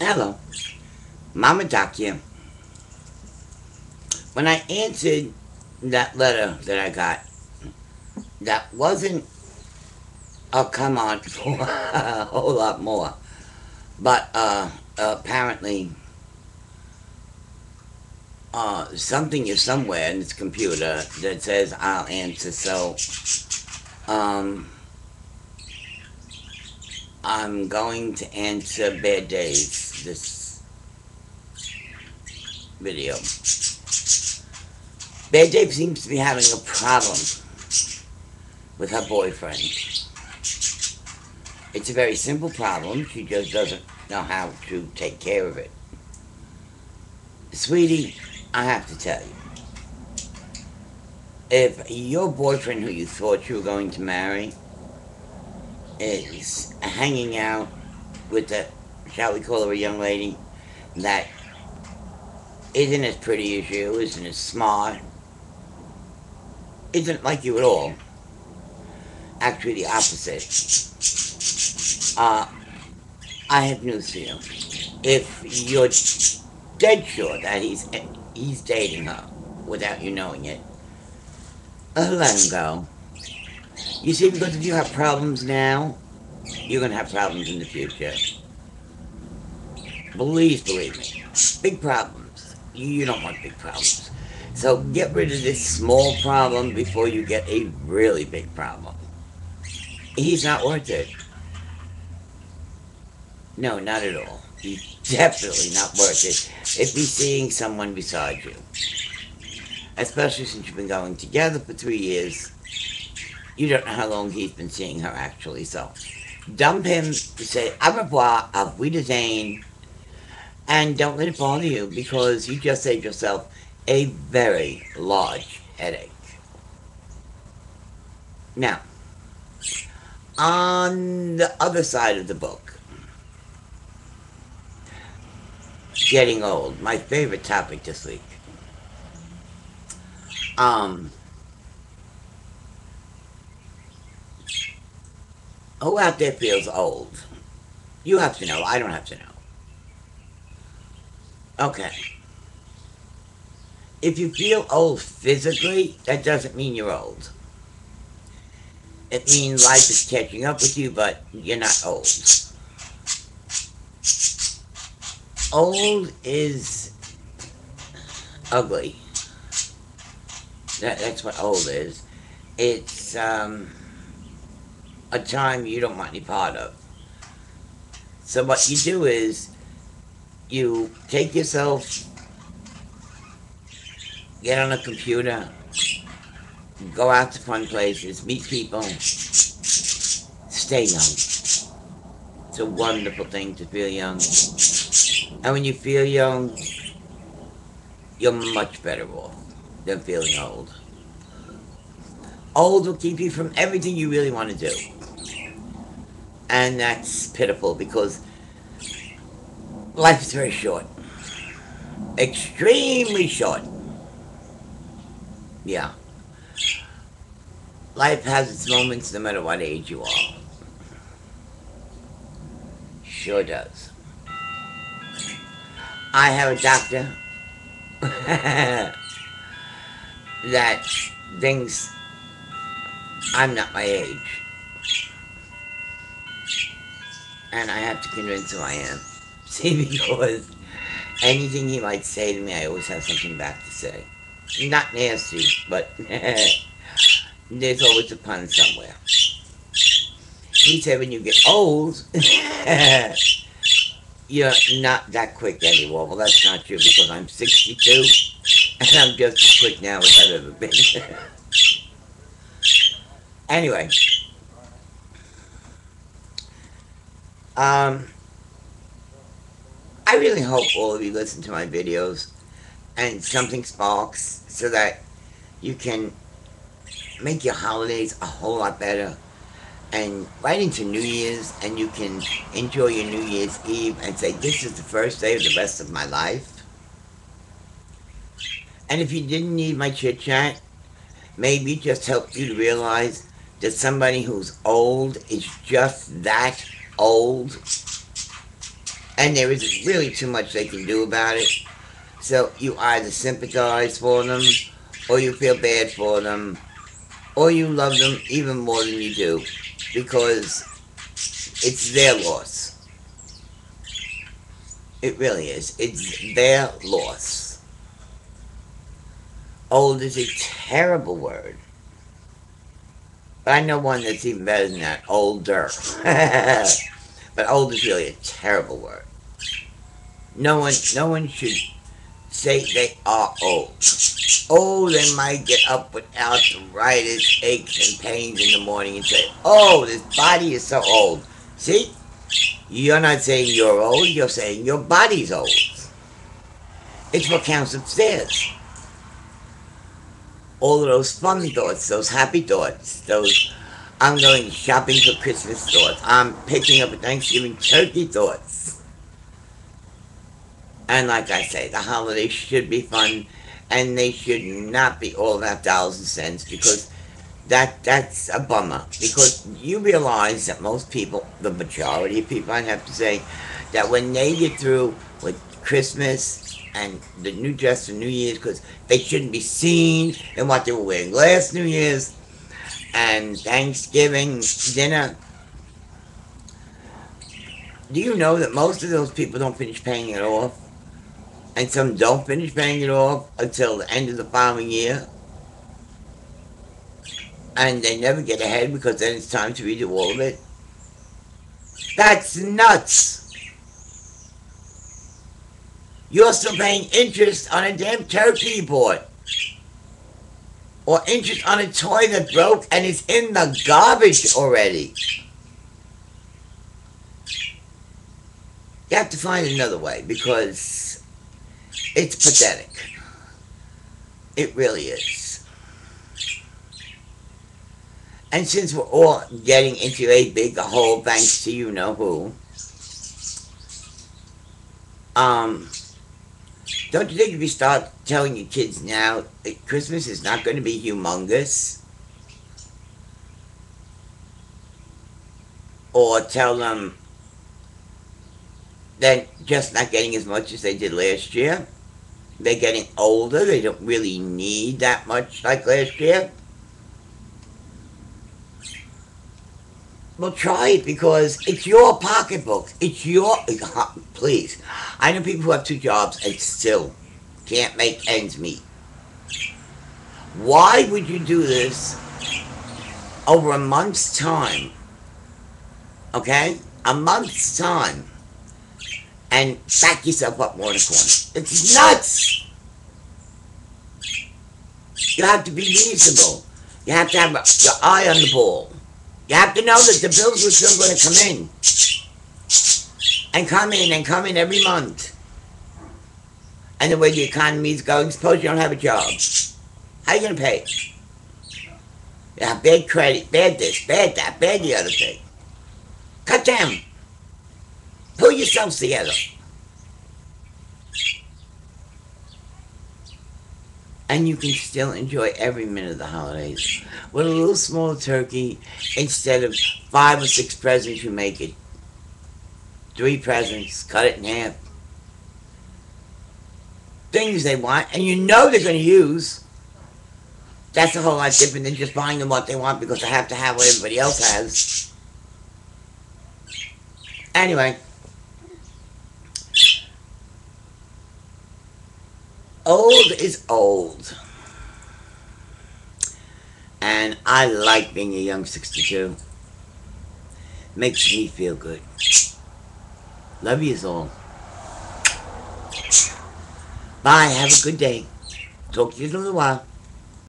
Hello, Mama Doc here. When I answered that letter that I got, that wasn't a come on for a whole lot more, but apparently something is somewhere in this computer that says I'll answer. So um, I'm going to answer Bad Days this video. Bad Dave seems to be having a problem with her boyfriend. It's a very simple problem. She just doesn't know how to take care of it. Sweetie, I have to tell you, if your boyfriend who you thought you were going to marry is hanging out with a, shall we call her a young lady, that isn't as pretty as you, isn't as smart, isn't like you at all, actually the opposite, uh, I have news for you. If you're dead sure that he's dating her without you knowing it, let him go. You see, because if you have problems now, you're gonna have problems in the future. Please believe me. Big problems. You don't want big problems. So get rid of this small problem before you get a really big problem. He's not worth it. No, not at all. He's definitely not worth it if he's seeing someone beside you. Especially since you've been going together for 3 years. You don't know how long he's been seeing her actually, so dump him, say au revoir, auf Wiedersehen, and don't let it bother you because you just saved yourself a very large headache. Now, on the other side of the book, getting old, my favorite topic this week. Um, who out there feels old? You have to know. I don't have to know. Okay. If you feel old physically, that doesn't mean you're old. It means life is catching up with you, but you're not old. Old is ugly. That's what old is. It's a time you don't want any part of. So what you do is you take yourself, get on a computer, go out to fun places, meet people, stay young. It's a wonderful thing to feel young. And when you feel young, you're much better off than feeling old. Old will keep you from everything you really want to do. And that's pitiful because life is very short. Extremely short. Yeah. Life has its moments no matter what age you are. Sure does. I have a doctor that thinks I'm not my age. And I have to convince him I am. See, because anything he might say to me, I always have something back to say. Not nasty, but there's always a pun somewhere. He said when you get old, you're not that quick anymore. Well, that's not true because I'm 62 and I'm just as quick now as I've ever been. Anyway, um, I really hope all of you listen to my videos and something sparks so that you can make your holidays a whole lot better and right into New Year's and you can enjoy your New Year's Eve and say this is the first day of the rest of my life. And if you didn't need my chit chat, maybe it just helped you to realize that somebody who's old is just that old and there isn't really too much they can do about it. So you either sympathize for them, or you feel bad for them, or you love them even more than you do, because it's their loss. It really is. It's their loss. Old is a terrible word. But I know one that's even better than that, older. But old is really a terrible word. No one should say they are old. Oh, they might get up without arthritis, aches, and pains in the morning and say, oh, this body is so old. See? You're not saying you're old, you're saying your body's old. It's what counts upstairs. All of those fun thoughts, those happy thoughts, those I'm going shopping for Christmas thoughts, I'm picking up a Thanksgiving turkey thoughts. And like I say, the holidays should be fun, and they should not be all about dollars and cents, because that's a bummer. Because you realize that most people, the majority of people, I'd have to say, that when they get through with Christmas and the new dress for New Year's, because they shouldn't be seen in what they were wearing last New Year's, and Thanksgiving dinner. Do you know that most of those people don't finish paying it off? And some don't finish paying it off until the end of the following year. And they never get ahead because then it's time to redo all of it. That's nuts. You're still paying interest on a damn turkey you bought. Or interest on a toy that broke and is in the garbage already. You have to find another way, because it's pathetic. It really is. And since we're all getting into a big hole, thanks to you know who, don't you think if you start telling your kids now that Christmas is not going to be humongous, or tell them they're just not getting as much as they did last year, they're getting older, they don't really need that much like last year? Well, try it, because it's your pocketbook. It's your... Please. I know people who have 2 jobs and still can't make ends meet. Why would you do this over a month's time? Okay? A month's time. And back yourself up more in a corner. It's nuts! You have to be reasonable. You have to have your eye on the ball. You have to know that the bills are still going to come in. And come in, and come in every month. And the way the economy is going, suppose you don't have a job. How are you going to pay? You have bad credit, bad this, bad that, bad the other thing. Cut down. Pull yourselves together. And you can still enjoy every minute of the holidays with a little small turkey. Instead of 5 or 6 presents, you make it 3 presents, cut it in half. Things they want, and you know they're going to use. That's a whole lot different than just buying them what they want because they have to have what everybody else has. Anyway. Old is old. And I like being a young 62. Makes me feel good. Love yous all. Bye. Have a good day. Talk to you in a little while.